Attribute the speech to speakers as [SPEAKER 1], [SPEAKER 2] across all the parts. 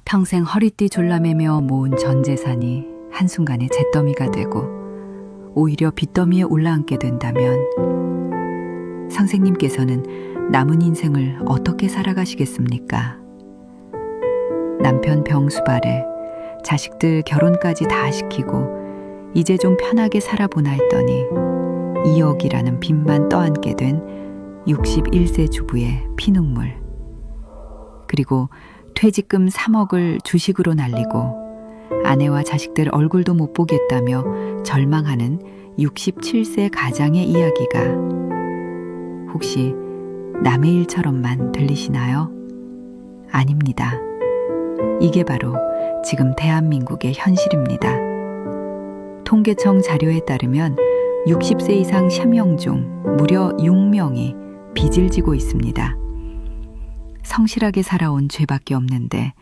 [SPEAKER 1] 평생 허리띠 졸라매며 모은 전 재산이 한순간에 잿더미가 되고 오히려 빚더미에 올라앉게 된다면 선생님께서는 남은 인생을 어떻게 살아가시겠습니까? 남편 병수발에 자식들 결혼까지 다 시키고 이제 좀 편하게 살아보나 했더니 2억이라는 빚만 떠안게 된 61세 주부의 피눈물. 그리고 퇴직금 3억을 주식으로 날리고 아내와 자식들 얼굴도 못 보겠다며 절망하는 67세 가장의 이야기가 혹시 남의 일처럼만 들리시나요? 아닙니다. 이게 바로 지금 대한민국의 현실입니다. 통계청 자료에 따르면 60세 이상 3명 중 무려 6명이 빚을 지고 있습니다. 성실하게 살아온 죄밖에 없는데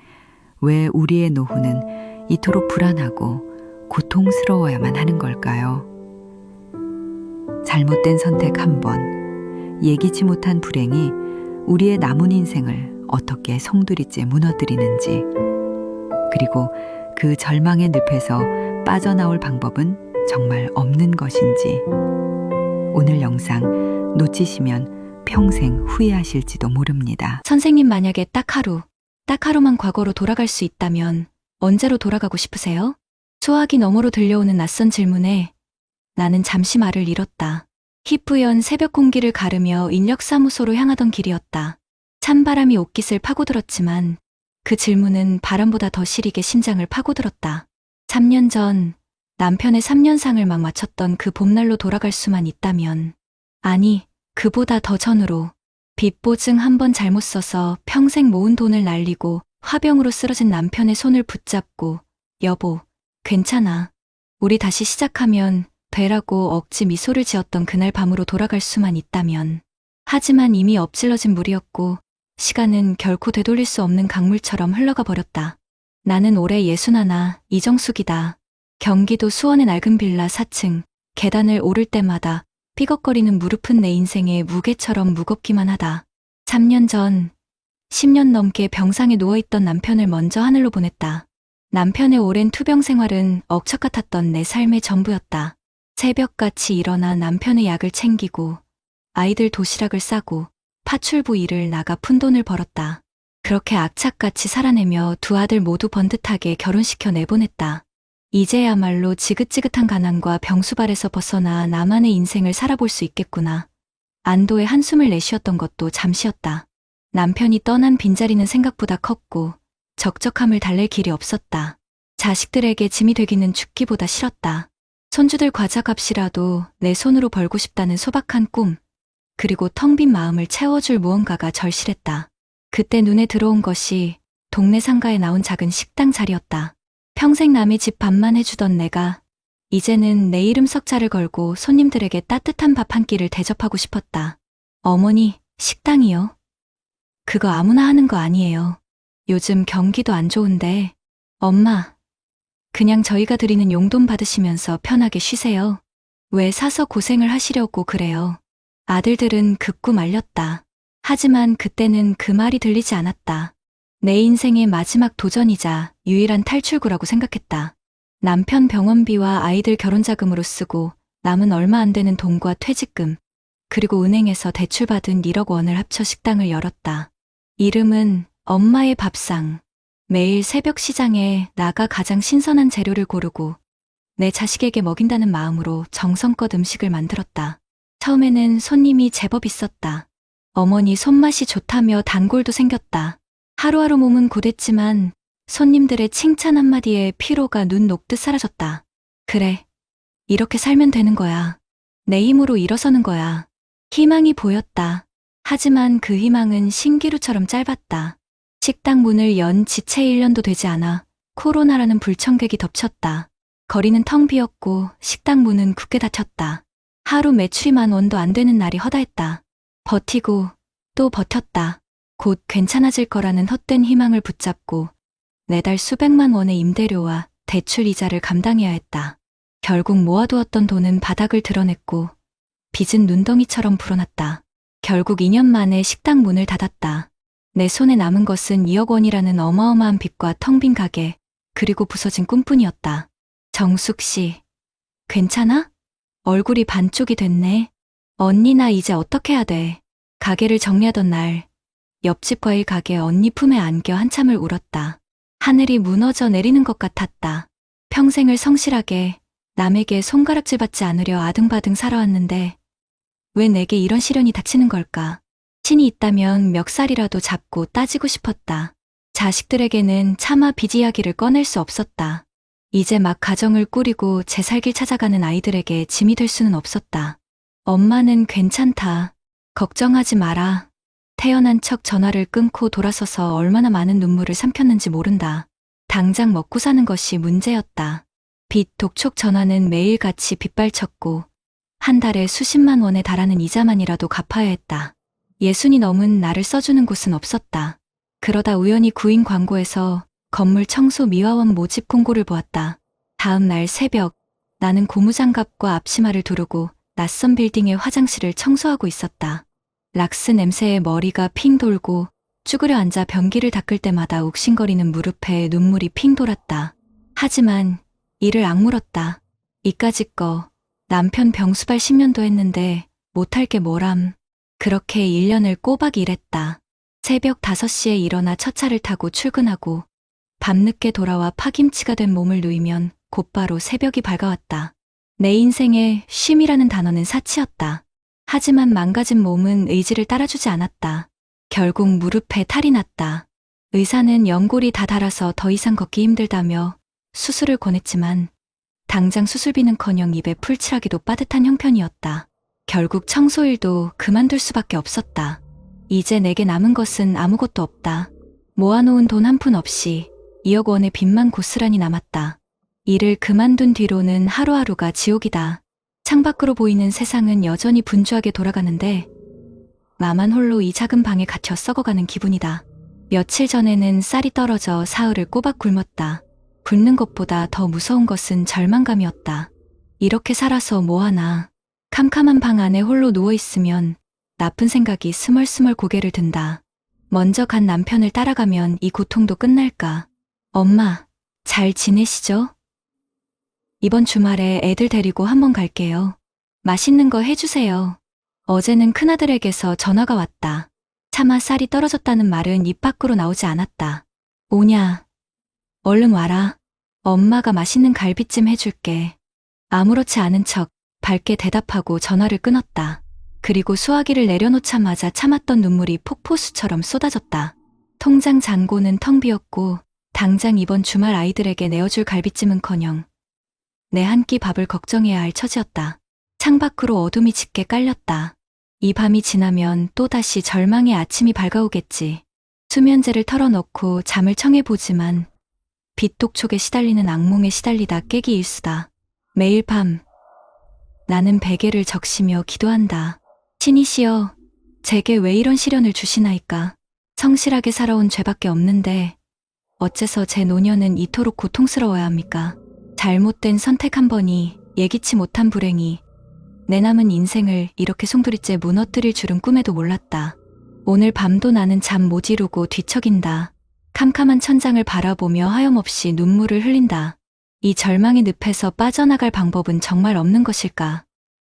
[SPEAKER 1] 왜 우리의 노후는 이토록 불안하고 고통스러워야만 하는 걸까요? 잘못된 선택 한 번, 예기치 못한 불행이 우리의 남은 인생을 어떻게 송두리째 무너뜨리는지, 그리고 그 절망의 늪에서 빠져나올 방법은 정말 없는 것인지 오늘 영상 놓치시면 평생 후회하실지도 모릅니다.
[SPEAKER 2] 선생님, 만약에 딱 하루만 과거로 돌아갈 수 있다면 언제로 돌아가고 싶으세요? 소화기 너머로 들려오는 낯선 질문에 나는 잠시 말을 잃었다. 희뿌연 새벽 공기를 가르며 인력사무소로 향하던 길이었다. 찬바람이 옷깃을 파고들었지만 그 질문은 바람보다 더 시리게 심장을 파고들었다. 3년 전 남편의 3년상을 막 마쳤던 그 봄날로 돌아갈 수만 있다면, 아니 그보다 더 전으로 빚보증 한 번 잘못 써서 평생 모은 돈을 날리고 화병으로 쓰러진 남편의 손을 붙잡고 여보, 괜찮아. 우리 다시 시작하면 되라고 억지 미소를 지었던 그날 밤으로 돌아갈 수만 있다면. 하지만 이미 엎질러진 물이었고 시간은 결코 되돌릴 수 없는 강물처럼 흘러가 버렸다. 나는 올해 61, 이정숙이다. 경기도 수원의 낡은 빌라 4층, 계단을 오를 때마다 삐걱거리는 무릎은 내 인생의 무게처럼 무겁기만 하다. 3년 전 10년 넘게 병상에 누워있던 남편을 먼저 하늘로 보냈다. 남편의 오랜 투병 생활은 억척 같았던 내 삶의 전부였다. 새벽같이 일어나 남편의 약을 챙기고 아이들 도시락을 싸고 파출부 일을 나가 푼돈을 벌었다. 그렇게 악착같이 살아내며 두 아들 모두 번듯하게 결혼시켜 내보냈다. 이제야말로 지긋지긋한 가난과 병수발에서 벗어나 나만의 인생을 살아볼 수 있겠구나. 안도의 한숨을 내쉬었던 것도 잠시였다. 남편이 떠난 빈자리는 생각보다 컸고 적적함을 달랠 길이 없었다. 자식들에게 짐이 되기는 죽기보다 싫었다. 손주들 과자값이라도 내 손으로 벌고 싶다는 소박한 꿈, 그리고 텅 빈 마음을 채워줄 무언가가 절실했다. 그때 눈에 들어온 것이 동네 상가에 나온 작은 식당 자리였다. 평생 남의 집 밥만 해주던 내가 이제는 내 이름 석자를 걸고 손님들에게 따뜻한 밥 한 끼를 대접하고 싶었다. 어머니, 식당이요? 그거 아무나 하는 거 아니에요. 요즘 경기도 안 좋은데. 엄마, 그냥 저희가 드리는 용돈 받으시면서 편하게 쉬세요. 왜 사서 고생을 하시려고 그래요. 아들들은 극구 말렸다. 하지만 그때는 그 말이 들리지 않았다. 내 인생의 마지막 도전이자 유일한 탈출구라고 생각했다. 남편 병원비와 아이들 결혼자금으로 쓰고 남은 얼마 안 되는 돈과 퇴직금, 그리고 은행에서 대출받은 1억 원을 합쳐 식당을 열었다. 이름은 엄마의 밥상. 매일 새벽 시장에 나가 가장 신선한 재료를 고르고 내 자식에게 먹인다는 마음으로 정성껏 음식을 만들었다. 처음에는 손님이 제법 있었다. 어머니 손맛이 좋다며 단골도 생겼다. 하루하루 몸은 고됐지만 손님들의 칭찬 한마디에 피로가 눈 녹듯 사라졌다. 그래, 이렇게 살면 되는 거야. 내 힘으로 일어서는 거야. 희망이 보였다. 하지만 그 희망은 신기루처럼 짧았다. 식당 문을 연 지 채 1년도 되지 않아 코로나라는 불청객이 덮쳤다. 거리는 텅 비었고 식당 문은 굳게 닫혔다. 하루 매출이 10,000원도 안 되는 날이 허다했다. 버티고 또 버텼다. 곧 괜찮아질 거라는 헛된 희망을 붙잡고 매달 수백만 원의 임대료와 대출 이자를 감당해야 했다. 결국 모아두었던 돈은 바닥을 드러냈고 빚은 눈덩이처럼 불어났다. 결국 2년 만에 식당 문을 닫았다. 내 손에 남은 것은 2억 원이라는 어마어마한 빚과 텅 빈 가게, 그리고 부서진 꿈뿐이었다. 정숙 씨, 괜찮아? 얼굴이 반쪽이 됐네. 언니 나 이제 어떻게 해야 돼? 가게를 정리하던 날, 옆집 과일 가게 언니 품에 안겨 한참을 울었다. 하늘이 무너져 내리는 것 같았다. 평생을 성실하게 남에게 손가락질 받지 않으려 아등바등 살아왔는데 왜 내게 이런 시련이 닥치는 걸까? 신이 있다면 멱살이라도 잡고 따지고 싶었다. 자식들에게는 차마 빚 이야기를 꺼낼 수 없었다. 이제 막 가정을 꾸리고 제 살길 찾아가는 아이들에게 짐이 될 수는 없었다. 엄마는 괜찮다. 걱정하지 마라. 태연한 척 전화를 끊고 돌아서서 얼마나 많은 눈물을 삼켰는지 모른다. 당장 먹고 사는 것이 문제였다. 빚 독촉 전화는 매일같이 빗발쳤고 한 달에 수십만 원에 달하는 이자만이라도 갚아야 했다. 60이 넘은 나를 써주는 곳은 없었다. 그러다 우연히 구인 광고에서 건물 청소 미화원 모집 공고를 보았다. 다음 날 새벽, 나는 고무장갑과 앞치마를 두르고 낯선 빌딩의 화장실을 청소하고 있었다. 락스 냄새에 머리가 핑 돌고 쭈그려 앉아 변기를 닦을 때마다 욱신거리는 무릎에 눈물이 핑 돌았다. 하지만 이를 악물었다. 이까짓 거 남편 병수발 10년도 했는데 못할 게 뭐람. 그렇게 1년을 꼬박 일했다. 새벽 5시에 일어나 첫 차를 타고 출근하고 밤늦게 돌아와 파김치가 된 몸을 누이면 곧바로 새벽이 밝아왔다. 내 인생에 쉼이라는 단어는 사치였다. 하지만 망가진 몸은 의지를 따라주지 않았다. 결국 무릎에 탈이 났다. 의사는 연골이 다 닳아서 더 이상 걷기 힘들다며 수술을 권했지만 당장 수술비는커녕 입에 풀칠하기도 빠듯한 형편이었다. 결국 청소일도 그만둘 수밖에 없었다. 이제 내게 남은 것은 아무것도 없다. 모아놓은 돈 한 푼 없이 2억 원의 빚만 고스란히 남았다. 일을 그만둔 뒤로는 하루하루가 지옥이다. 창밖으로 보이는 세상은 여전히 분주하게 돌아가는데 나만 홀로 이 작은 방에 갇혀 썩어가는 기분이다. 며칠 전에는 쌀이 떨어져 사흘을 꼬박 굶었다. 굶는 것보다 더 무서운 것은 절망감이었다. 이렇게 살아서 뭐하나. 캄캄한 방 안에 홀로 누워있으면 나쁜 생각이 스멀스멀 고개를 든다. 먼저 간 남편을 따라가면 이 고통도 끝날까. 엄마, 잘 지내시죠? 이번 주말에 애들 데리고 한번 갈게요. 맛있는 거 해주세요. 어제는 큰아들에게서 전화가 왔다. 차마 쌀이 떨어졌다는 말은 입 밖으로 나오지 않았다. 오냐? 얼른 와라. 엄마가 맛있는 갈비찜 해줄게. 아무렇지 않은 척 밝게 대답하고 전화를 끊었다. 그리고 수화기를 내려놓자마자 참았던 눈물이 폭포수처럼 쏟아졌다. 통장 잔고는 텅 비었고 당장 이번 주말 아이들에게 내어줄 갈비찜은커녕 내 한 끼 밥을 걱정해야 할 처지였다. 창밖으로 어둠이 짙게 깔렸다. 이 밤이 지나면 또다시 절망의 아침이 밝아오겠지. 수면제를 털어놓고 잠을 청해보지만 빚독촉에 시달리는 악몽에 시달리다 깨기 일수다. 매일 밤 나는 베개를 적시며 기도한다. 신이시여, 제게 왜 이런 시련을 주시나이까. 성실하게 살아온 죄밖에 없는데 어째서 제 노년은 이토록 고통스러워야 합니까? 잘못된 선택 한 번이 예기치 못한 불행이 내 남은 인생을 이렇게 송두리째 무너뜨릴 줄은 꿈에도 몰랐다. 오늘 밤도 나는 잠 못 이루고 뒤척인다. 캄캄한 천장을 바라보며 하염없이 눈물을 흘린다. 이 절망의 늪에서 빠져나갈 방법은 정말 없는 것일까?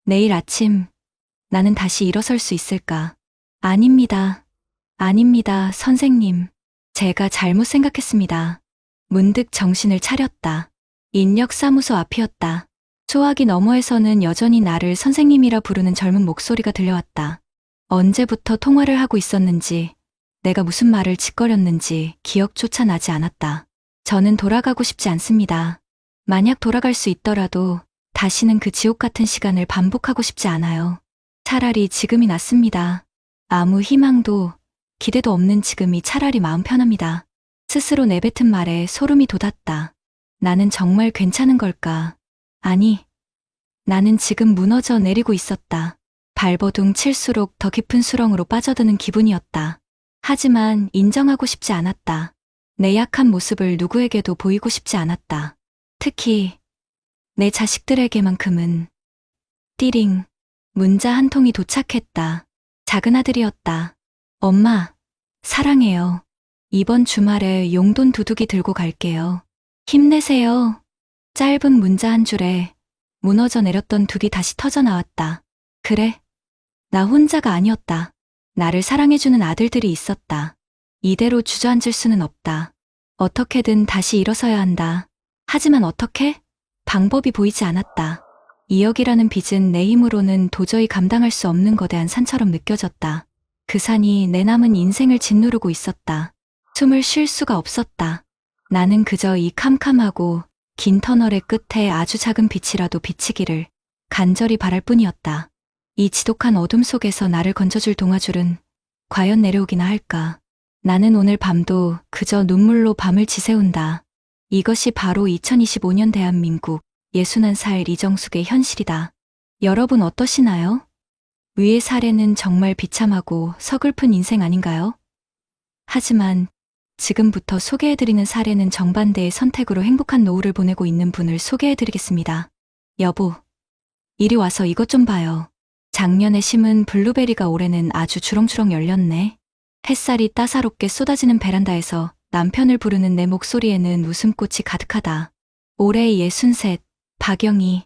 [SPEAKER 2] 내일 아침 나는 다시 일어설 수 있을까? 아닙니다. 아닙니다, 선생님. 제가 잘못 생각했습니다. 문득 정신을 차렸다. 인력사무소 앞이었다. 소화기 너머에서는 여전히 나를 선생님이라 부르는 젊은 목소리가 들려왔다. 언제부터 통화를 하고 있었는지, 내가 무슨 말을 짓거렸는지 기억조차 나지 않았다. 저는 돌아가고 싶지 않습니다. 만약 돌아갈 수 있더라도 다시는 그 지옥 같은 시간을 반복하고 싶지 않아요. 차라리 지금이 낫습니다. 아무 희망도 기대도 없는 지금이 차라리 마음 편합니다. 스스로 내뱉은 말에 소름이 돋았다. 나는 정말 괜찮은 걸까? 아니, 나는 지금 무너져 내리고 있었다. 발버둥 칠수록 더 깊은 수렁으로 빠져드는 기분이었다. 하지만 인정하고 싶지 않았다. 내 약한 모습을 누구에게도 보이고 싶지 않았다. 특히 내 자식들에게만큼은. 띠링, 문자 한 통이 도착했다. 작은 아들이었다. 엄마, 사랑해요. 이번 주말에 용돈 두둑이 들고 갈게요. 힘내세요. 짧은 문자 한 줄에 무너져 내렸던 둑이 다시 터져 나왔다. 그래. 나 혼자가 아니었다. 나를 사랑해주는 아들들이 있었다. 이대로 주저앉을 수는 없다. 어떻게든 다시 일어서야 한다. 하지만 어떻게? 방법이 보이지 않았다. 2억이라는 빚은 내 힘으로는 도저히 감당할 수 없는 거대한 산처럼 느껴졌다. 그 산이 내 남은 인생을 짓누르고 있었다. 숨을 쉴 수가 없었다. 나는 그저 이 캄캄하고 긴 터널의 끝에 아주 작은 빛이라도 비치기를 간절히 바랄 뿐이었다. 이 지독한 어둠 속에서 나를 건져줄 동화줄은 과연 내려오기나 할까. 나는 오늘 밤도 그저 눈물로 밤을 지새운다. 이것이 바로 2025년 대한민국 61살 이정숙의 현실이다. 여러분 어떠시나요? 위의 사례는 정말 비참하고 서글픈 인생 아닌가요? 하지만 지금부터 소개해드리는 사례는 정반대의 선택으로 행복한 노후를 보내고 있는 분을 소개해드리겠습니다. 여보, 이리 와서 이것 좀 봐요. 작년에 심은 블루베리가 올해는 아주 주렁주렁 열렸네. 햇살이 따사롭게 쏟아지는 베란다에서 남편을 부르는 내 목소리에는 웃음꽃이 가득하다. 올해 63, 박영희.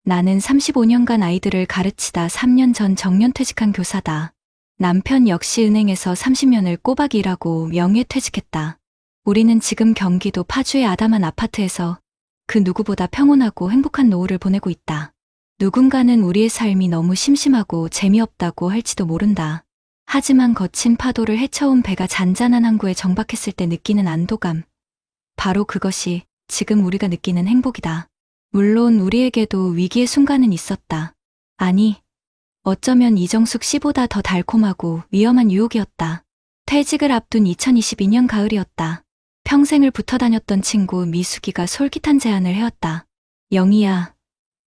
[SPEAKER 2] 나는 35년간 아이들을 가르치다 3년 전 정년퇴직한 교사다. 남편 역시 은행에서 30년을 꼬박 일하고 명예퇴직했다. 우리는 지금 경기도 파주의 아담한 아파트에서 그 누구보다 평온하고 행복한 노후를 보내고 있다. 누군가는 우리의 삶이 너무 심심하고 재미없다고 할지도 모른다. 하지만 거친 파도를 헤쳐온 배가 잔잔한 항구에 정박했을 때 느끼는 안도감. 바로 그것이 지금 우리가 느끼는 행복이다. 물론 우리에게도 위기의 순간은 있었다. 아니, 어쩌면 이정숙 씨보다 더 달콤하고 위험한 유혹이었다. 퇴직을 앞둔 2022년 가을이었다. 평생을 붙어 다녔던 친구 미숙이가 솔깃한 제안을 해왔다. 영희야,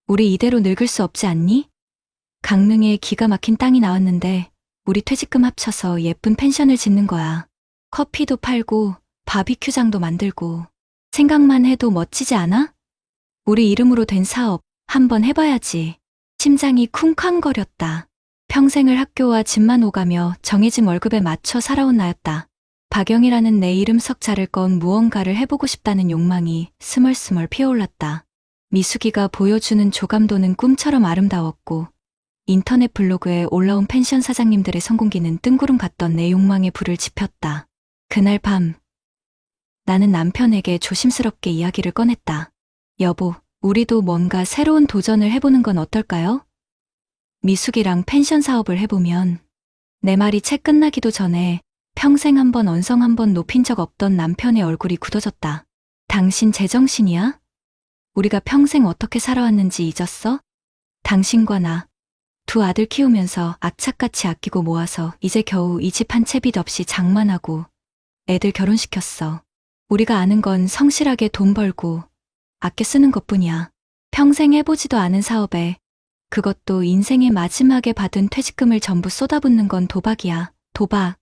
[SPEAKER 2] 우리 이대로 늙을 수 없지 않니? 강릉에 기가 막힌 땅이 나왔는데 우리 퇴직금 합쳐서 예쁜 펜션을 짓는 거야. 커피도 팔고 바비큐장도 만들고. 생각만 해도 멋지지 않아? 우리 이름으로 된 사업 한번 해봐야지. 심장이 쿵쾅거렸다. 평생을 학교와 집만 오가며 정해진 월급에 맞춰 살아온 나였다. 박영이라는 내 이름 석자를 건 무언가를 해보고 싶다는 욕망이 스멀스멀 피어올랐다. 미숙이가 보여주는 조감도는 꿈처럼 아름다웠고 인터넷 블로그에 올라온 펜션 사장님들의 성공기는 뜬구름 같던 내 욕망에 불을 지폈다. 그날 밤 나는 남편에게 조심스럽게 이야기를 꺼냈다. 여보, 우리도 뭔가 새로운 도전을 해보는 건 어떨까요? 미숙이랑 펜션 사업을 해보면. 내 말이 채 끝나기도 전에 평생 한 번 언성 한 번 높인 적 없던 남편의 얼굴이 굳어졌다. 당신 제정신이야? 우리가 평생 어떻게 살아왔는지 잊었어? 당신과 나, 두 아들 키우면서 악착같이 아끼고 모아서 이제 겨우 이 집 한 채 빚 없이 장만하고 애들 결혼시켰어. 우리가 아는 건 성실하게 돈 벌고 아껴 쓰는 것뿐이야. 평생 해보지도 않은 사업에 그것도 인생의 마지막에 받은 퇴직금을 전부 쏟아붓는 건 도박이야. 도박.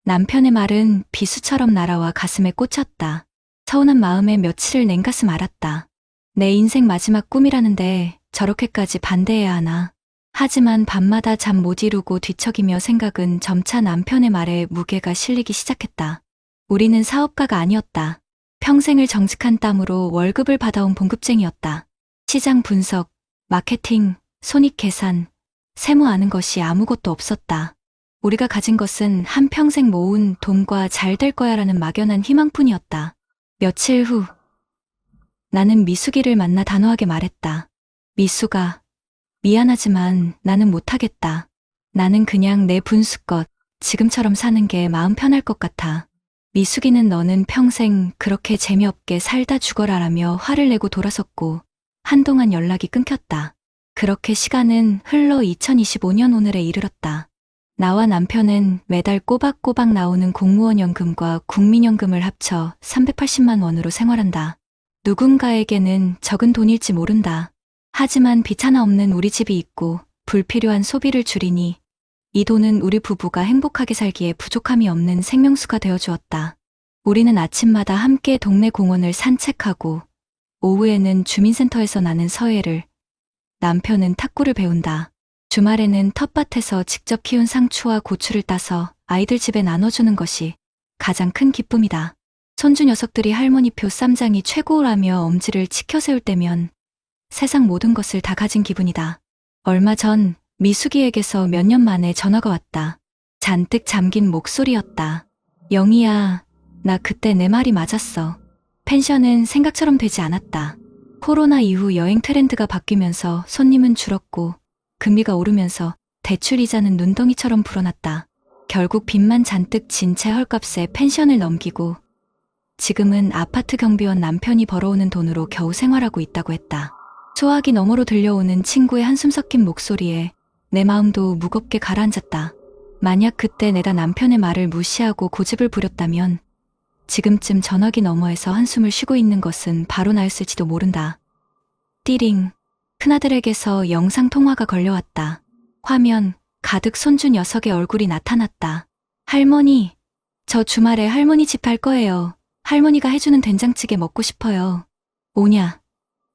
[SPEAKER 2] 남편의 말은 비수처럼 날아와 가슴에 꽂혔다. 서운한 마음에 며칠을 냉가슴 앓았다. 내 인생 마지막 꿈이라는데 저렇게까지 반대해야 하나. 하지만 밤마다 잠 못 이루고 뒤척이며 생각은 점차 남편의 말에 무게가 실리기 시작했다. 우리는 사업가가 아니었다. 평생을 정직한 땀으로 월급을 받아온 봉급쟁이였다. 시장 분석, 마케팅, 손익 계산, 세무 아는 것이 아무것도 없었다. 우리가 가진 것은 한평생 모은 돈과 잘 될 거야라는 막연한 희망뿐이었다. 며칠 후 나는 미숙이를 만나 단호하게 말했다. 미숙아, 미안하지만 나는 못하겠다. 나는 그냥 내 분수껏 지금처럼 사는 게 마음 편할 것 같아. 미숙이는 너는 평생 그렇게 재미없게 살다 죽어라라며 화를 내고 돌아섰고 한동안 연락이 끊겼다. 그렇게 시간은 흘러 2025년 오늘에 이르렀다. 나와 남편은 매달 꼬박꼬박 나오는 공무원 연금과 국민연금을 합쳐 380만 원으로 생활한다. 누군가에게는 적은 돈일지 모른다. 하지만 빚 하나 없는 우리 집이 있고 불필요한 소비를 줄이니 이 돈은 우리 부부가 행복하게 살기에 부족함이 없는 생명수가 되어주었다. 우리는 아침마다 함께 동네 공원을 산책하고 오후에는 주민센터에서 나는 서예를, 남편은 탁구를 배운다. 주말에는 텃밭에서 직접 키운 상추와 고추를 따서 아이들 집에 나눠주는 것이 가장 큰 기쁨이다. 손주 녀석들이 할머니표 쌈장이 최고라며 엄지를 치켜세울 때면 세상 모든 것을 다 가진 기분이다. 얼마 전 미숙이에게서 몇 년 만에 전화가 왔다. 잔뜩 잠긴 목소리였다. 영희야, 나 그때 내 말이 맞았어. 펜션은 생각처럼 되지 않았다. 코로나 이후 여행 트렌드가 바뀌면서 손님은 줄었고 금리가 오르면서 대출 이자는 눈덩이처럼 불어났다. 결국 빚만 잔뜩 진 채 헐값에 펜션을 넘기고 지금은 아파트 경비원 남편이 벌어오는 돈으로 겨우 생활하고 있다고 했다. 소화기 너머로 들려오는 친구의 한숨 섞인 목소리에 내 마음도 무겁게 가라앉았다. 만약 그때 내가 남편의 말을 무시하고 고집을 부렸다면 지금쯤 전화기 너머에서 한숨을 쉬고 있는 것은 바로 나였을지도 모른다. 띠링. 큰아들에게서 영상통화가 걸려왔다. 화면 가득 손주 녀석의 얼굴이 나타났다. 할머니, 저 주말에 할머니 집 갈 거예요. 할머니가 해주는 된장찌개 먹고 싶어요. 오냐,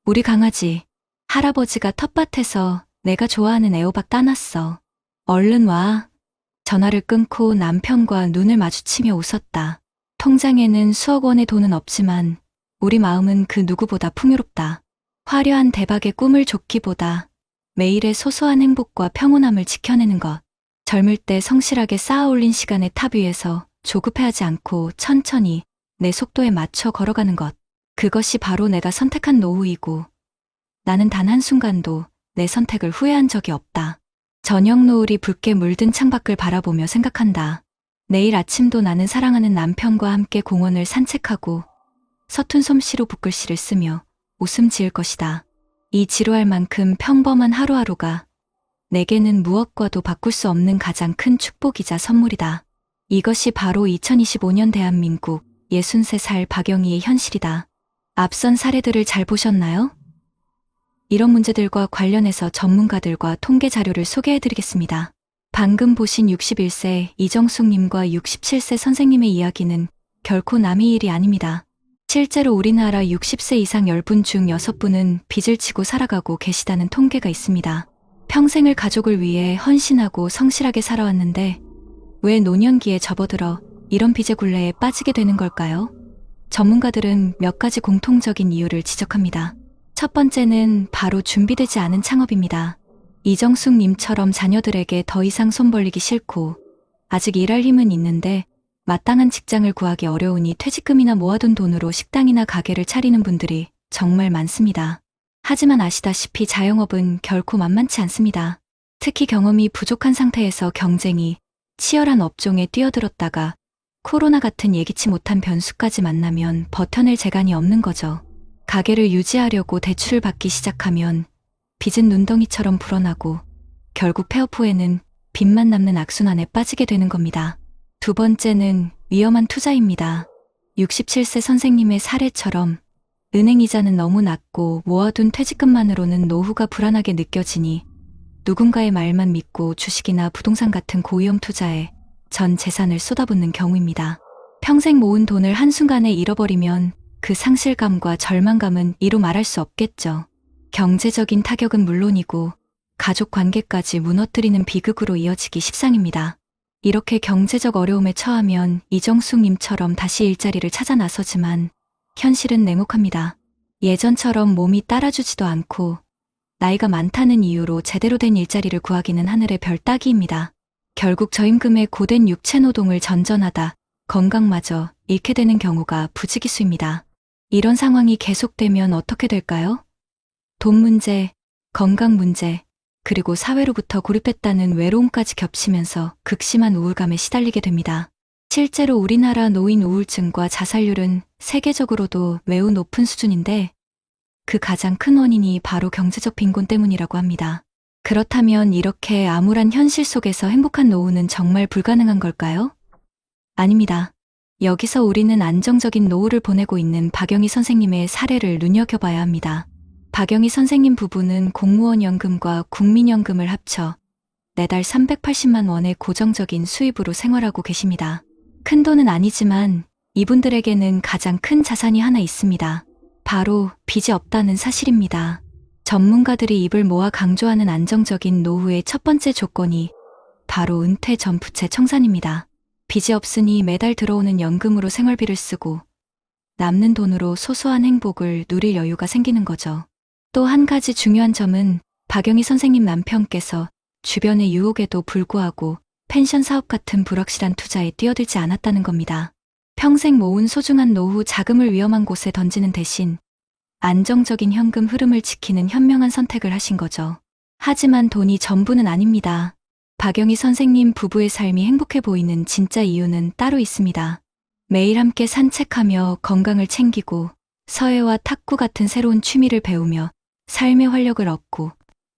[SPEAKER 2] 우리 강아지. 할아버지가 텃밭에서 내가 좋아하는 애호박 따놨어. 얼른 와. 전화를 끊고 남편과 눈을 마주치며 웃었다. 통장에는 수억 원의 돈은 없지만 우리 마음은 그 누구보다 풍요롭다. 화려한 대박의 꿈을 쫓기보다 매일의 소소한 행복과 평온함을 지켜내는 것. 젊을 때 성실하게 쌓아올린 시간의 탑 위에서 조급해하지 않고 천천히 내 속도에 맞춰 걸어가는 것. 그것이 바로 내가 선택한 노후이고 나는 단 한순간도 내 선택을 후회한 적이 없다. 저녁 노을이 붉게 물든 창밖을 바라보며 생각한다. 내일 아침도 나는 사랑하는 남편과 함께 공원을 산책하고 서툰 솜씨로 붓글씨를 쓰며 웃음 지을 것이다. 이 지루할 만큼 평범한 하루하루가 내게는 무엇과도 바꿀 수 없는 가장 큰 축복이자 선물이다. 이것이 바로 2025년 대한민국 63살 박영희의 현실이다. 앞선 사례들을 잘 보셨나요? 이런 문제들과 관련해서 전문가들과 통계 자료를 소개해드리겠습니다. 방금 보신 61세 이정숙님과 67세 선생님의 이야기는 결코 남의 일이 아닙니다. 실제로 우리나라 60세 이상 10분 중 6분은 빚을 지고 살아가고 계시다는 통계가 있습니다. 평생을 가족을 위해 헌신하고 성실하게 살아왔는데 왜 노년기에 접어들어 이런 빚의 굴레에 빠지게 되는 걸까요? 전문가들은 몇 가지 공통적인 이유를 지적합니다. 첫 번째는 바로 준비되지 않은 창업입니다. 이정숙님처럼 자녀들에게 더 이상 손 벌리기 싫고 아직 일할 힘은 있는데 마땅한 직장을 구하기 어려우니 퇴직금이나 모아둔 돈으로 식당이나 가게를 차리는 분들이 정말 많습니다. 하지만 아시다시피 자영업은 결코 만만치 않습니다. 특히 경험이 부족한 상태에서 경쟁이 치열한 업종에 뛰어들었다가 코로나 같은 예기치 못한 변수까지 만나면 버텨낼 재간이 없는 거죠. 가게를 유지하려고 대출을 받기 시작하면 빚은 눈덩이처럼 불어나고 결국 폐업 후에는 빚만 남는 악순환에 빠지게 되는 겁니다. 두 번째는 위험한 투자입니다. 67세 선생님의 사례처럼 은행 이자는 너무 낮고 모아둔 퇴직금만으로는 노후가 불안하게 느껴지니 누군가의 말만 믿고 주식이나 부동산 같은 고위험 투자에 전 재산을 쏟아붓는 경우입니다. 평생 모은 돈을 한순간에 잃어버리면 그 상실감과 절망감은 이루 말할 수 없겠죠. 경제적인 타격은 물론이고 가족 관계까지 무너뜨리는 비극으로 이어지기 십상입니다. 이렇게 경제적 어려움에 처하면 이정숙님처럼 다시 일자리를 찾아 나서지만 현실은 냉혹합니다. 예전처럼 몸이 따라주지도 않고 나이가 많다는 이유로 제대로 된 일자리를 구하기는 하늘의 별 따기입니다. 결국 저임금의 고된 육체노동을 전전하다 건강마저 잃게 되는 경우가 부지기수입니다. 이런 상황이 계속되면 어떻게 될까요? 돈 문제, 건강 문제, 그리고 사회로부터 고립됐다는 외로움까지 겹치면서 극심한 우울감에 시달리게 됩니다. 실제로 우리나라 노인 우울증과 자살률은 세계적으로도 매우 높은 수준인데 그 가장 큰 원인이 바로 경제적 빈곤 때문이라고 합니다. 그렇다면 이렇게 암울한 현실 속에서 행복한 노후는 정말 불가능한 걸까요? 아닙니다. 여기서 우리는 안정적인 노후를 보내고 있는 박영희 선생님의 사례를 눈여겨봐야 합니다. 박영희 선생님 부부는 공무원 연금과 국민연금을 합쳐 매달 380만 원의 고정적인 수입으로 생활하고 계십니다. 큰 돈은 아니지만 이분들에게는 가장 큰 자산이 하나 있습니다. 바로 빚이 없다는 사실입니다. 전문가들이 입을 모아 강조하는 안정적인 노후의 첫 번째 조건이 바로 은퇴 전 부채 청산입니다. 빚이 없으니 매달 들어오는 연금으로 생활비를 쓰고 남는 돈으로 소소한 행복을 누릴 여유가 생기는 거죠. 또 한 가지 중요한 점은 박영희 선생님 남편께서 주변의 유혹에도 불구하고 펜션 사업 같은 불확실한 투자에 뛰어들지 않았다는 겁니다. 평생 모은 소중한 노후 자금을 위험한 곳에 던지는 대신 안정적인 현금 흐름을 지키는 현명한 선택을 하신 거죠. 하지만 돈이 전부는 아닙니다. 박영희 선생님 부부의 삶이 행복해 보이는 진짜 이유는 따로 있습니다. 매일 함께 산책하며 건강을 챙기고 서예와 탁구 같은 새로운 취미를 배우며 삶의 활력을 얻고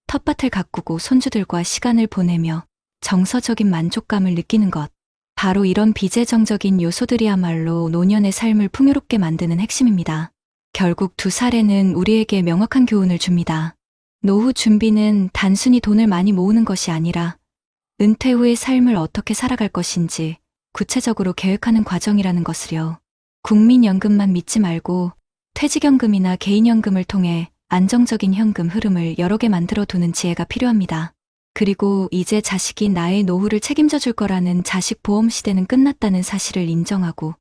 [SPEAKER 2] 텃밭을 가꾸고 손주들과 시간을 보내며 정서적인 만족감을 느끼는 것. 바로 이런 비재정적인 요소들이야말로 노년의 삶을 풍요롭게 만드는 핵심입니다. 결국 두 사례는 우리에게 명확한 교훈을 줍니다. 노후 준비는 단순히 돈을 많이 모으는 것이 아니라 은퇴 후의 삶을 어떻게 살아갈 것인지 구체적으로 계획하는 과정이라는 것을요. 국민연금만 믿지 말고 퇴직연금이나 개인연금을 통해 안정적인 현금 흐름을 여러 개 만들어 두는 지혜가 필요합니다. 그리고 이제 자식이 나의 노후를 책임져 줄 거라는 자식 보험 시대는 끝났다는 사실을 인정하고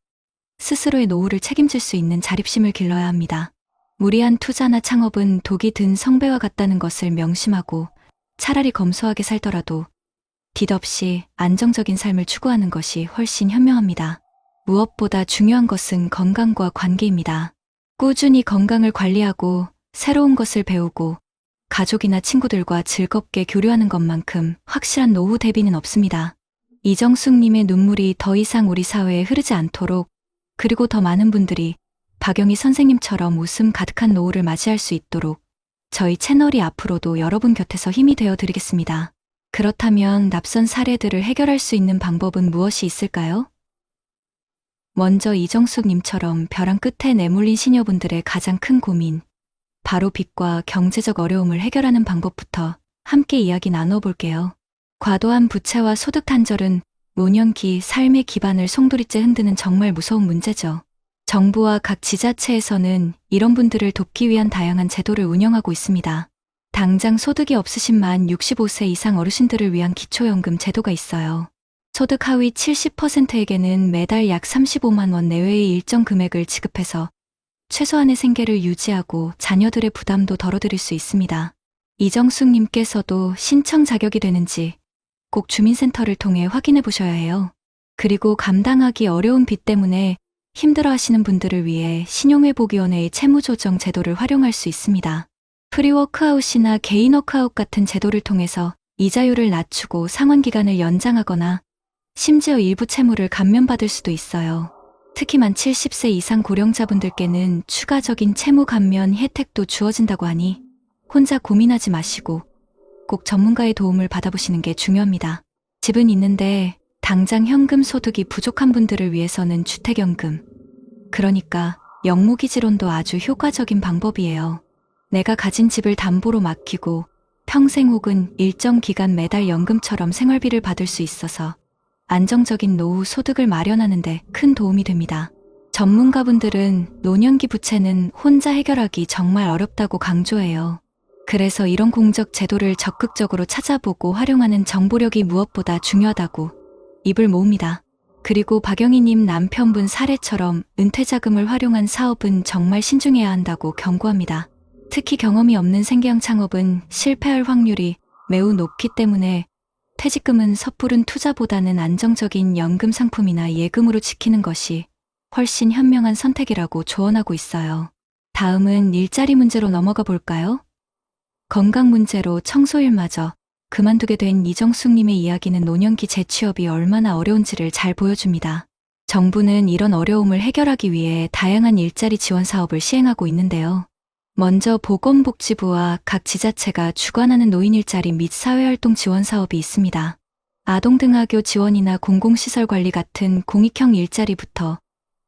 [SPEAKER 2] 스스로의 노후를 책임질 수 있는 자립심을 길러야 합니다. 무리한 투자나 창업은 독이 든 성배와 같다는 것을 명심하고 차라리 검소하게 살더라도 빚없이 안정적인 삶을 추구하는 것이 훨씬 현명합니다. 무엇보다 중요한 것은 건강과 관계입니다. 꾸준히 건강을 관리하고 새로운 것을 배우고 가족이나 친구들과 즐겁게 교류하는 것만큼 확실한 노후 대비는 없습니다. 이정숙님의 눈물이 더 이상 우리 사회에 흐르지 않도록, 그리고 더 많은 분들이 박영희 선생님처럼 웃음 가득한 노후를 맞이할 수 있도록 저희 채널이 앞으로도 여러분 곁에서 힘이 되어 드리겠습니다. 그렇다면 납선 사례들을 해결할 수 있는 방법은 무엇이 있을까요? 먼저 이정숙님처럼 벼랑 끝에 내몰린 시니어분들의 가장 큰 고민, 바로 빚과 경제적 어려움을 해결하는 방법부터 함께 이야기 나눠볼게요. 과도한 부채와 소득 단절은 노년기 삶의 기반을 송두리째 흔드는 정말 무서운 문제죠. 정부와 각 지자체에서는 이런 분들을 돕기 위한 다양한 제도를 운영하고 있습니다. 당장 소득이 없으신 만 65세 이상 어르신들을 위한 기초연금 제도가 있어요. 소득 하위 70%에게는 매달 약 35만 원 내외의 일정 금액을 지급해서 최소한의 생계를 유지하고 자녀들의 부담도 덜어드릴 수 있습니다. 이정숙님께서도 신청 자격이 되는지 꼭 주민센터를 통해 확인해 보셔야 해요. 그리고 감당하기 어려운 빚 때문에 힘들어하시는 분들을 위해 신용회복위원회의 채무조정 제도를 활용할 수 있습니다. 프리워크아웃이나 개인 워크아웃 같은 제도를 통해서 이자율을 낮추고 상환기간을 연장하거나 심지어 일부 채무를 감면받을 수도 있어요. 특히 만 70세 이상 고령자분들께는 추가적인 채무 감면 혜택도 주어진다고 하니 혼자 고민하지 마시고 꼭 전문가의 도움을 받아보시는 게 중요합니다. 집은 있는데 당장 현금 소득이 부족한 분들을 위해서는 주택연금, 그러니까 영무기지론도 아주 효과적인 방법이에요. 내가 가진 집을 담보로 맡기고 평생 혹은 일정 기간 매달 연금처럼 생활비를 받을 수 있어서 안정적인 노후 소득을 마련하는 데 큰 도움이 됩니다. 전문가분들은 노년기 부채는 혼자 해결하기 정말 어렵다고 강조해요. 그래서 이런 공적 제도를 적극적으로 찾아보고 활용하는 정보력이 무엇보다 중요하다고 입을 모읍니다. 그리고 박영희님 남편분 사례처럼 은퇴자금을 활용한 사업은 정말 신중해야 한다고 경고합니다. 특히 경험이 없는 생계형 창업은 실패할 확률이 매우 높기 때문에 퇴직금은 섣부른 투자보다는 안정적인 연금 상품이나 예금으로 지키는 것이 훨씬 현명한 선택이라고 조언하고 있어요. 다음은 일자리 문제로 넘어가 볼까요? 건강 문제로 청소일마저 그만두게 된 이정숙님의 이야기는 노년기 재취업이 얼마나 어려운지를 잘 보여줍니다. 정부는 이런 어려움을 해결하기 위해 다양한 일자리 지원 사업을 시행하고 있는데요. 먼저 보건복지부와 각 지자체가 주관하는 노인 일자리 및 사회활동 지원 사업이 있습니다. 아동등하교 지원이나 공공시설 관리 같은 공익형 일자리부터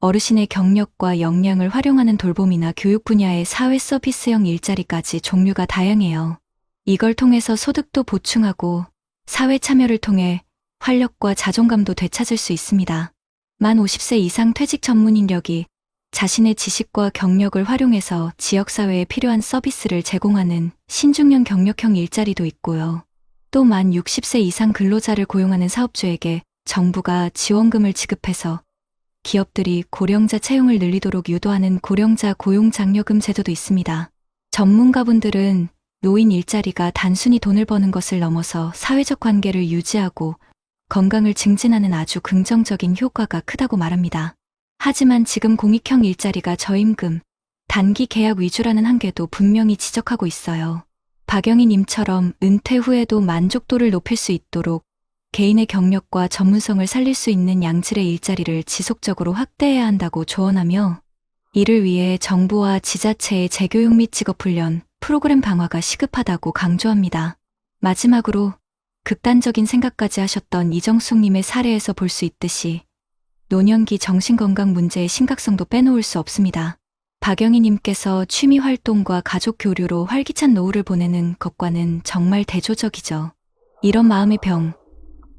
[SPEAKER 2] 어르신의 경력과 역량을 활용하는 돌봄이나 교육 분야의 사회 서비스형 일자리까지 종류가 다양해요. 이걸 통해서 소득도 보충하고 사회 참여를 통해 활력과 자존감도 되찾을 수 있습니다. 만 50세 이상 퇴직 전문 인력이 자신의 지식과 경력을 활용해서 지역사회에 필요한 서비스를 제공하는 신중년 경력형 일자리도 있고요. 또 만 60세 이상 근로자를 고용하는 사업주에게 정부가 지원금을 지급해서 기업들이 고령자 채용을 늘리도록 유도하는 고령자 고용장려금 제도도 있습니다. 전문가분들은 노인 일자리가 단순히 돈을 버는 것을 넘어서 사회적 관계를 유지하고 건강을 증진하는 아주 긍정적인 효과가 크다고 말합니다. 하지만 지금 공익형 일자리가 저임금, 단기 계약 위주라는 한계도 분명히 지적하고 있어요. 박영희 님처럼 은퇴 후에도 만족도를 높일 수 있도록 개인의 경력과 전문성을 살릴 수 있는 양질의 일자리를 지속적으로 확대해야 한다고 조언하며 이를 위해 정부와 지자체의 재교육 및 직업훈련, 프로그램 강화가 시급하다고 강조합니다. 마지막으로 극단적인 생각까지 하셨던 이정숙님의 사례에서 볼 수 있듯이 노년기 정신건강 문제의 심각성도 빼놓을 수 없습니다. 박영희님께서 취미 활동과 가족 교류로 활기찬 노후를 보내는 것과는 정말 대조적이죠. 이런 마음의 병,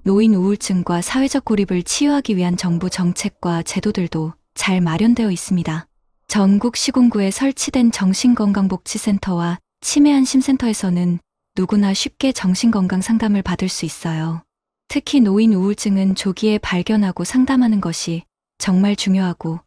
[SPEAKER 2] 노인 우울증과 사회적 고립을 치유하기 위한 정부 정책과 제도들도 잘 마련되어 있습니다. 전국 시군구에 설치된 정신건강복지센터와 치매안심센터에서는 누구나 쉽게 정신건강 상담을 받을 수 있어요. 특히 노인 우울증은 조기에 발견하고 상담하는 것이 정말 중요하고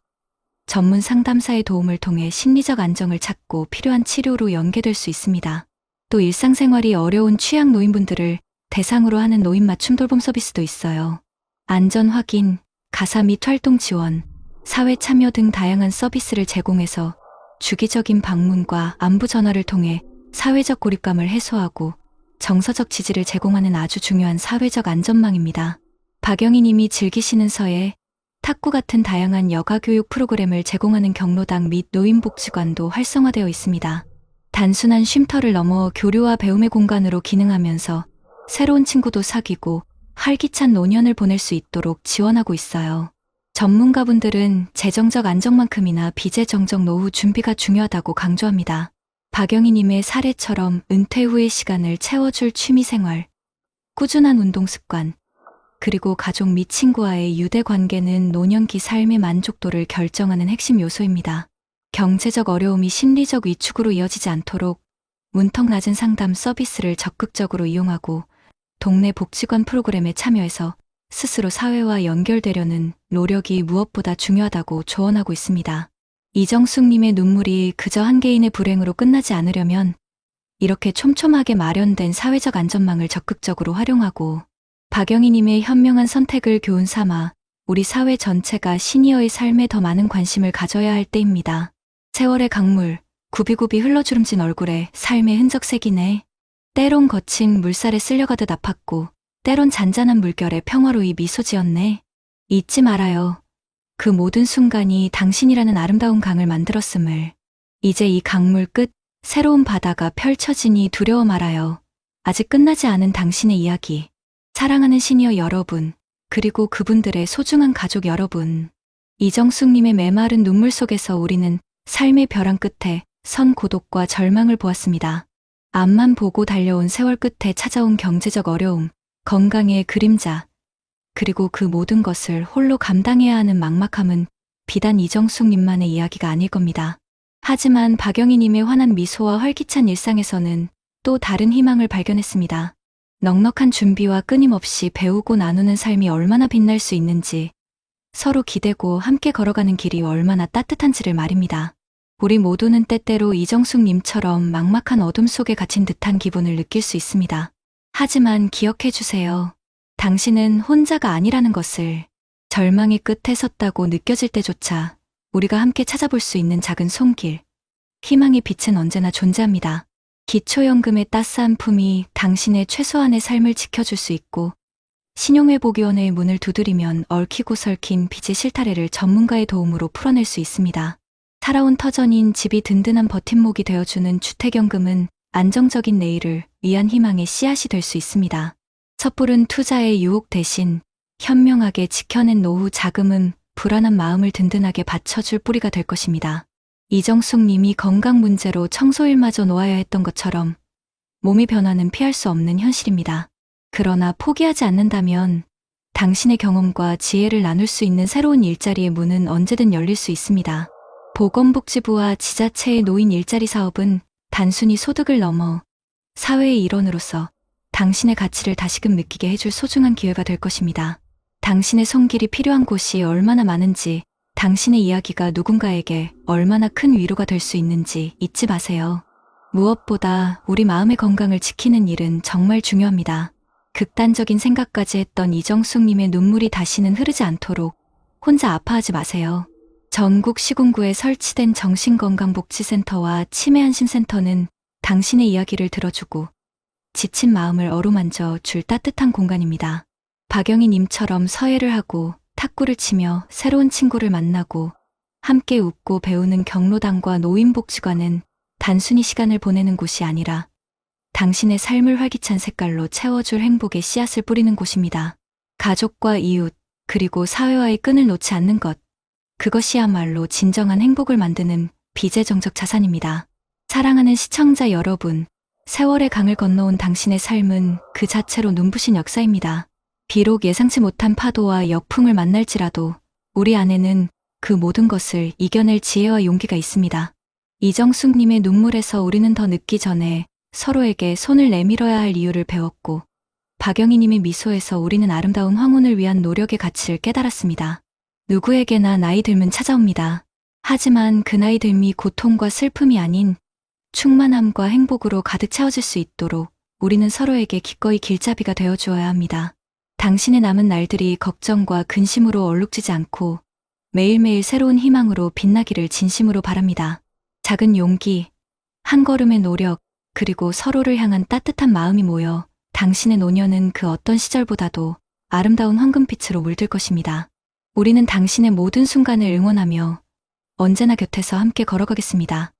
[SPEAKER 2] 전문 상담사의 도움을 통해 심리적 안정을 찾고 필요한 치료로 연계될 수 있습니다. 또 일상생활이 어려운 취약 노인분들을 대상으로 하는 노인 맞춤 돌봄 서비스도 있어요. 안전 확인, 가사 및 활동 지원, 사회 참여 등 다양한 서비스를 제공해서 주기적인 방문과 안부 전화를 통해 사회적 고립감을 해소하고 정서적 지지를 제공하는 아주 중요한 사회적 안전망입니다. 박영희 님이 즐기시는 서예, 탁구 같은 다양한 여가교육 프로그램을 제공하는 경로당 및 노인복지관도 활성화되어 있습니다. 단순한 쉼터를 넘어 교류와 배움의 공간으로 기능하면서 새로운 친구도 사귀고 활기찬 노년을 보낼 수 있도록 지원하고 있어요. 전문가분들은 재정적 안정만큼이나 비재정적 노후 준비가 중요하다고 강조합니다. 박영희님의 사례처럼 은퇴 후의 시간을 채워줄 취미생활, 꾸준한 운동습관, 그리고 가족 및 친구와의 유대 관계는 노년기 삶의 만족도를 결정하는 핵심 요소입니다. 경제적 어려움이 심리적 위축으로 이어지지 않도록 문턱 낮은 상담 서비스를 적극적으로 이용하고 동네 복지관 프로그램에 참여해서 스스로 사회와 연결되려는 노력이 무엇보다 중요하다고 조언하고 있습니다. 이정숙님의 눈물이 그저 한 개인의 불행으로 끝나지 않으려면 이렇게 촘촘하게 마련된 사회적 안전망을 적극적으로 활용하고 박영희님의 현명한 선택을 교훈 삼아 우리 사회 전체가 시니어의 삶에 더 많은 관심을 가져야 할 때입니다. 세월의 강물, 굽이굽이 흘러주름진 얼굴에 삶의 흔적 새기네. 때론 거친 물살에 쓸려가듯 아팠고 때론 잔잔한 물결에 평화로이 미소 지었네. 잊지 말아요. 그 모든 순간이 당신이라는 아름다운 강을 만들었음을. 이제 이 강물 끝 새로운 바다가 펼쳐지니 두려워 말아요. 아직 끝나지 않은 당신의 이야기. 사랑하는 시니어 여러분, 그리고 그분들의 소중한 가족 여러분. 이정숙님의 메마른 눈물 속에서 우리는 삶의 벼랑 끝에 선 고독과 절망을 보았습니다. 앞만 보고 달려온 세월 끝에 찾아온 경제적 어려움, 건강의 그림자, 그리고 그 모든 것을 홀로 감당해야 하는 막막함은 비단 이정숙님만의 이야기가 아닐 겁니다. 하지만 박영희님의 환한 미소와 활기찬 일상에서는 또 다른 희망을 발견했습니다. 넉넉한 준비와 끊임없이 배우고 나누는 삶이 얼마나 빛날 수 있는지, 서로 기대고 함께 걸어가는 길이 얼마나 따뜻한지를 말입니다. 우리 모두는 때때로 이정숙님처럼 막막한 어둠 속에 갇힌 듯한 기분을 느낄 수 있습니다. 하지만 기억해 주세요. 당신은 혼자가 아니라는 것을. 절망의 끝에 섰다고 느껴질 때조차 우리가 함께 찾아볼 수 있는 작은 손길, 희망의 빛은 언제나 존재합니다. 기초연금의 따스한 품이 당신의 최소한의 삶을 지켜줄 수 있고 신용회복위원회의 문을 두드리면 얽히고 설킨 빚의 실타래를 전문가의 도움으로 풀어낼 수 있습니다. 살아온 터전인 집이 든든한 버팀목이 되어주는 주택연금은 안정적인 내일을 위한 희망의 씨앗이 될 수 있습니다. 섣부른 투자의 유혹 대신 현명하게 지켜낸 노후 자금은 불안한 마음을 든든하게 받쳐줄 뿌리가 될 것입니다. 이정숙 님이 건강 문제로 청소일마저 놓아야 했던 것처럼 몸의 변화는 피할 수 없는 현실입니다. 그러나 포기하지 않는다면 당신의 경험과 지혜를 나눌 수 있는 새로운 일자리의 문은 언제든 열릴 수 있습니다. 보건복지부와 지자체의 노인 일자리 사업은 단순히 소득을 넘어 사회의 일원으로서 당신의 가치를 다시금 느끼게 해줄 소중한 기회가 될 것입니다. 당신의 손길이 필요한 곳이 얼마나 많은지, 당신의 이야기가 누군가에게 얼마나 큰 위로가 될 수 있는지 잊지 마세요. 무엇보다 우리 마음의 건강을 지키는 일은 정말 중요합니다. 극단적인 생각까지 했던 이정숙님의 눈물이 다시는 흐르지 않도록 혼자 아파하지 마세요. 전국 시군구에 설치된 정신건강복지센터와 치매안심센터는 당신의 이야기를 들어주고 지친 마음을 어루만져 줄 따뜻한 공간입니다. 박영희 님처럼 서예를 하고 탁구를 치며 새로운 친구를 만나고 함께 웃고 배우는 경로당과 노인복지관은 단순히 시간을 보내는 곳이 아니라 당신의 삶을 활기찬 색깔로 채워줄 행복의 씨앗을 뿌리는 곳입니다. 가족과 이웃, 그리고 사회와의 끈을 놓지 않는 것. 그것이야말로 진정한 행복을 만드는 비재정적 자산입니다. 사랑하는 시청자 여러분, 세월의 강을 건너온 당신의 삶은 그 자체로 눈부신 역사입니다. 비록 예상치 못한 파도와 역풍을 만날지라도 우리 안에는 그 모든 것을 이겨낼 지혜와 용기가 있습니다. 이정숙님의 눈물에서 우리는 더 늦기 전에 서로에게 손을 내밀어야 할 이유를 배웠고, 박영희님의 미소에서 우리는 아름다운 황혼을 위한 노력의 가치를 깨달았습니다. 누구에게나 나이 들면 찾아옵니다. 하지만 그 나이 듦이 고통과 슬픔이 아닌 충만함과 행복으로 가득 채워질 수 있도록 우리는 서로에게 기꺼이 길잡이가 되어주어야 합니다. 당신의 남은 날들이 걱정과 근심으로 얼룩지지 않고 매일매일 새로운 희망으로 빛나기를 진심으로 바랍니다. 작은 용기, 한 걸음의 노력, 그리고 서로를 향한 따뜻한 마음이 모여 당신의 노년은 그 어떤 시절보다도 아름다운 황금빛으로 물들 것입니다. 우리는 당신의 모든 순간을 응원하며 언제나 곁에서 함께 걸어가겠습니다.